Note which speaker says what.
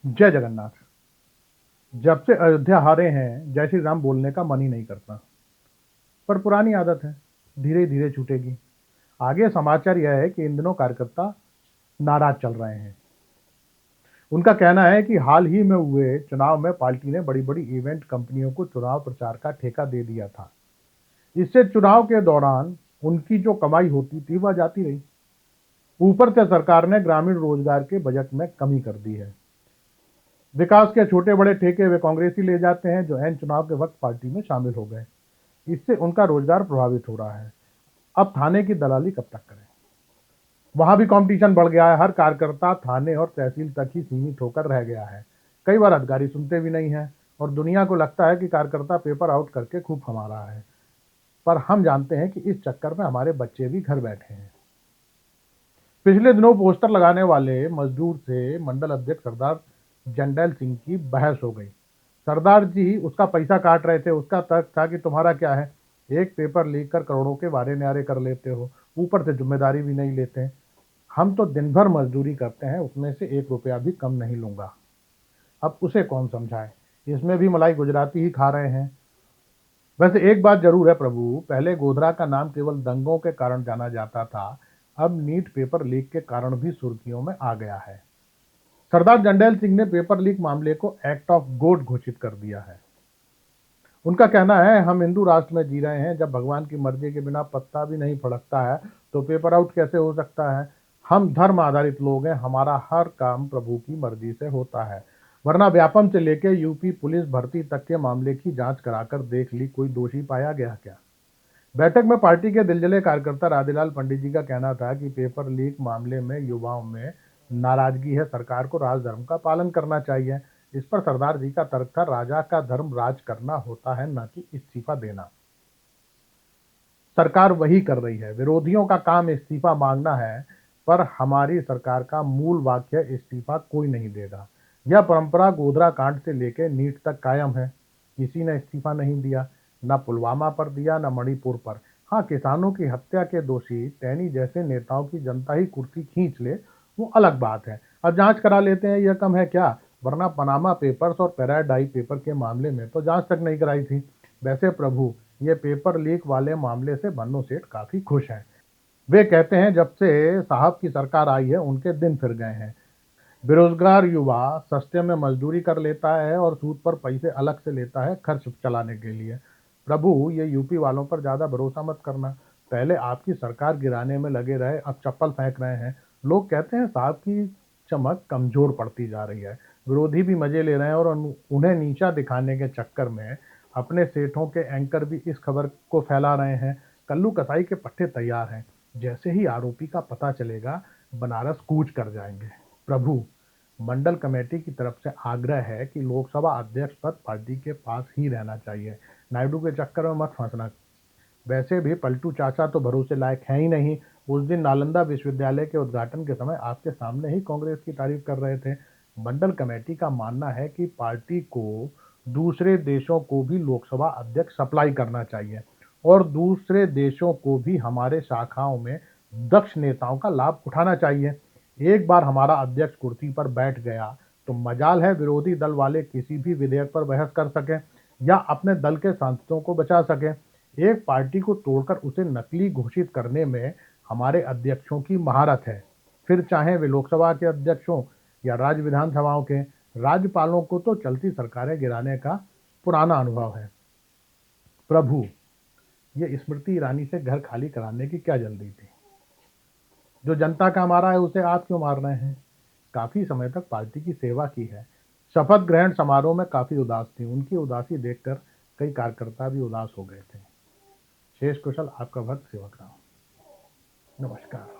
Speaker 1: जय जगन्नाथ। जब से अयोध्या हारे हैं, जय श्री राम बोलने का मन ही नहीं करता। पर पुरानी आदत है, धीरे धीरे छूटेगी। आगे समाचार यह है कि इन दिनों कार्यकर्ता नाराज चल रहे हैं। उनका कहना है कि हाल ही में हुए चुनाव में पार्टी ने बड़ी बड़ी इवेंट कंपनियों को चुनाव प्रचार का ठेका दे दिया था। इससे चुनाव के दौरान उनकी जो कमाई होती थी वह जाती रही। ऊपर से सरकार ने ग्रामीण रोजगार के बजट में कमी कर दी है। विकास के छोटे बड़े ठेके वे कांग्रेसी ले जाते हैं, जो एन चुनाव के वक्त पार्टी में शामिल हो गए। इससे उनका रोजगार प्रभावित हो रहा है। अब थाने की दलाली कब तक करें? वहां भी कंपटीशन बढ़ गया है। हर कार्यकर्ता थाने और तहसील तक ही सीमित होकर रह गया है। कई बार अधिकारी सुनते भी नहीं है और दुनिया को लगता है कि कार्यकर्ता पेपर आउट करके खूब कमा रहा है। पर हम जानते हैं कि इस चक्कर में हमारे बच्चे भी घर बैठे हैं। पिछले दिनों पोस्टर लगाने वाले मजदूर से मंडल अध्यक्ष सरदार जंडैल सिंह की बहस हो गई। सरदार जी उसका पैसा काट रहे थे। उसका तर्क था कि तुम्हारा क्या है, एक पेपर लीक कर करोड़ों के वारे न्यारे कर लेते हो, ऊपर से जिम्मेदारी भी नहीं लेते। हम तो दिन भर मजदूरी करते हैं, उसमें से 1 रुपया भी कम नहीं लूंगा। अब उसे कौन समझाए, इसमें भी मलाई गुजराती ही खा रहे हैं। वैसे एक बात जरूर है प्रभु, पहले गोधरा का नाम केवल दंगों के कारण जाना जाता था, अब नीट पेपर लीक के कारण भी सुर्खियों में आ गया है। सरदार जंडैल सिंह ने पेपर लीक मामले को एक्ट ऑफ गॉड घोषित कर दिया है। उनका कहना है, हम हिंदू राष्ट्र में जी रहे हैं, जब भगवान की मर्जी के बिना पत्ता भी नहीं फड़कता है तो पेपर आउट कैसे हो सकता है। हम धर्म आधारित लोग हैं, हमारा हर काम प्रभु की मर्जी से होता है। वरना व्यापम से लेकर यूपी पुलिस भर्ती तक के मामले की जांच कराकर देख ली, कोई दोषी पाया गया क्या? बैठक में पार्टी के दिलजले कार्यकर्ता राधेलाल पंडित जी का कहना था कि पेपर लीक मामले में युवाओं में नाराजगी है, सरकार को राजधर्म का पालन करना चाहिए। इस पर सरदार जी का तर्क था, राजा का धर्म राज करना होता है, न कि इस्तीफा देना। सरकार वही कर रही है, विरोधियों का काम इस्तीफा मांगना है, पर हमारी सरकार का मूल वाक्य इस्तीफा कोई नहीं देगा। यह परंपरा गोधरा कांड से लेकर नीट तक कायम है। किसी ने इस्तीफा नहीं दिया, न पुलवामा पर दिया, न मणिपुर पर। हाँ, किसानों की हत्या के दोषी टैनी जैसे नेताओं की जनता ही कुर्सी खींच ले, वो अलग बात है। अब जांच करा लेते हैं, यह कम है क्या? वरना पनामा पेपर्स और पैराडाई पेपर के मामले में तो जांच तक नहीं कराई थी। वैसे प्रभु, ये पेपर लीक वाले मामले से बन्नू सेठ काफी खुश हैं। वे कहते हैं, जब से साहब की सरकार आई है उनके दिन फिर गए हैं। बेरोजगार युवा सस्ते में मजदूरी कर लेता है और सूद पर पैसे अलग से लेता है खर्च चलाने के लिए। प्रभु, ये यूपी वालों पर ज्यादा भरोसा मत करना। पहले आपकी सरकार गिराने में लगे रहे, अब चप्पल फेंक रहे हैं। लोग कहते हैं साहब की चमक कमजोर पड़ती जा रही है। विरोधी भी मजे ले रहे हैं और उन्हें नीचा दिखाने के चक्कर में अपने सेठों के एंकर भी इस खबर को फैला रहे हैं। कल्लू कसाई के पट्टे तैयार हैं। जैसे ही आरोपी का पता चलेगा, बनारस कूच कर जाएंगे। प्रभु, मंडल कमेटी की तरफ से आग्रह है कि लोकसभा अध्यक्ष पद पार्टी के पास ही रहना चाहिए। नायडू के चक्कर में मत फंसना। वैसे भी पलटू चाचा तो भरोसे लायक है ही नहीं। उस दिन नालंदा विश्वविद्यालय के उद्घाटन के समय आपके सामने ही कांग्रेस की तारीफ कर रहे थे। मंडल कमेटी का मानना है कि पार्टी को दूसरे देशों को भी लोकसभा अध्यक्ष सप्लाई करना चाहिए और दूसरे देशों को भी हमारे शाखाओं में दक्ष नेताओं का लाभ उठाना चाहिए। एक बार हमारा अध्यक्ष कुर्सी पर बैठ गया तो मजाल है विरोधी दल वाले किसी भी विधेयक पर बहस कर सके या अपने दल के सांसदों को बचा सके। एक पार्टी को तोड़कर उसे नकली घोषित करने में हमारे अध्यक्षों की महारत है। फिर चाहे वे लोकसभा के अध्यक्ष हों या राज्य विधानसभाओं के। राज्यपालों को तो चलती सरकारें गिराने का पुराना अनुभव है। प्रभु, ये स्मृति ईरानी से घर खाली कराने की क्या जल्दी थी? जो जनता का मारा है उसे आप क्यों मार रहे हैं? काफी समय तक पार्टी की सेवा की है। शपथ ग्रहण समारोह में काफी उदास थी। उनकी उदासी देखकर कई कार्यकर्ता भी उदास हो गए थे। शेष कुशल आपका भक्त सेवक राम। नमस्कार।